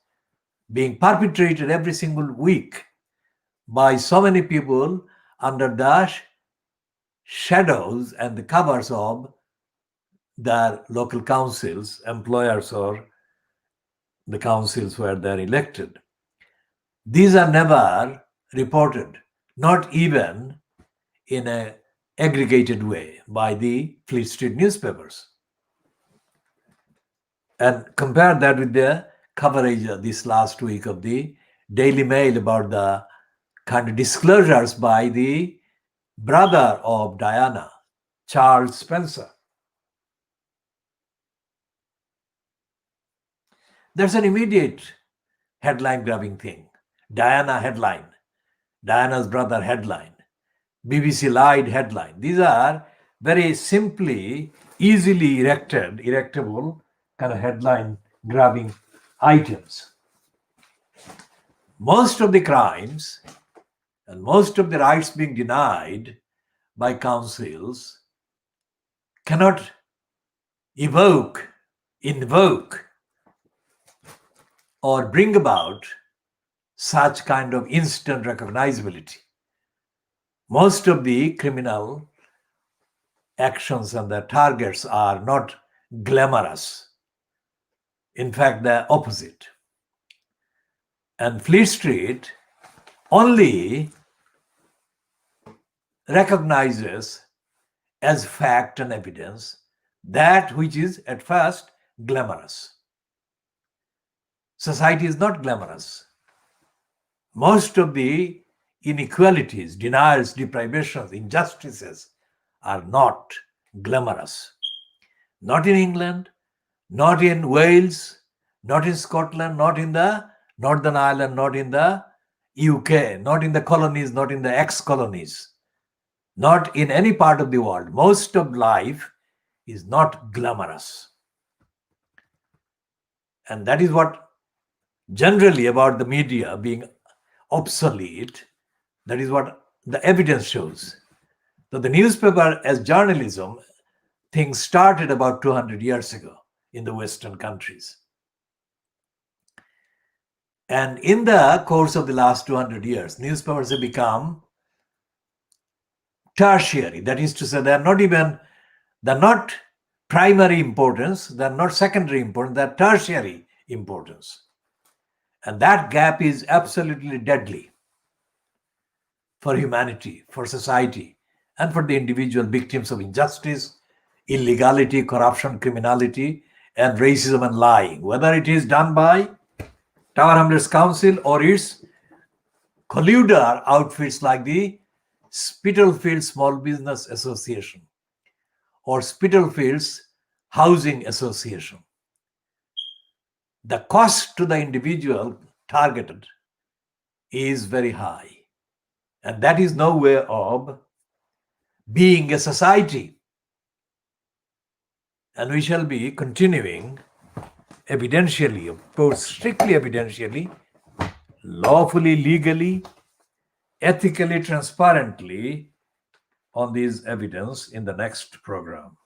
being perpetrated every single week by so many people under the shadows and the covers of their local councils, employers, or the councils where they're elected. These are never reported, not even in an aggregated way by the Fleet Street newspapers. And compare that with the coverage this last week of the Daily Mail about the kind of disclosures by the brother of Diana, Charles Spencer. There's an immediate headline grabbing thing. Diana headline, Diana's brother headline, BBC lied headline. These are very simply, easily erectable kind of headline grabbing items. Most of the crimes and most of the rights being denied by councils cannot invoke or bring about such kind of instant recognizability. Most of the criminal actions and their targets are not glamorous. In fact, the opposite. And Fleet Street only recognizes as fact and evidence that which is at first glamorous. Society is not glamorous. Most of the inequalities, denials, deprivations, injustices are not glamorous. Not in England, not in Wales, not in Scotland, not in the Northern Ireland, not in the UK, not in the colonies, not in the ex-colonies, not in any part of the world. Most of life is not glamorous. And that is what generally about the media being obsolete, that is what the evidence shows. So the newspaper as journalism thing started about 200 years ago in the Western countries. And in the course of the last 200 years, newspapers have become tertiary. That is to say, they're not primary importance, they're not secondary importance, they're tertiary importance. And that gap is absolutely deadly for humanity, for society, and for the individual victims of injustice, illegality, corruption, criminality, and racism and lying, whether it is done by Tower Hamlets Council or its colluder outfits like the Spitalfields Small Business Association or Spitalfields Housing Association. The cost to the individual targeted is very high. And that is no way of being a society. And we shall be continuing evidentially, of course, strictly evidentially, lawfully, legally, ethically, transparently on these evidence in the next program.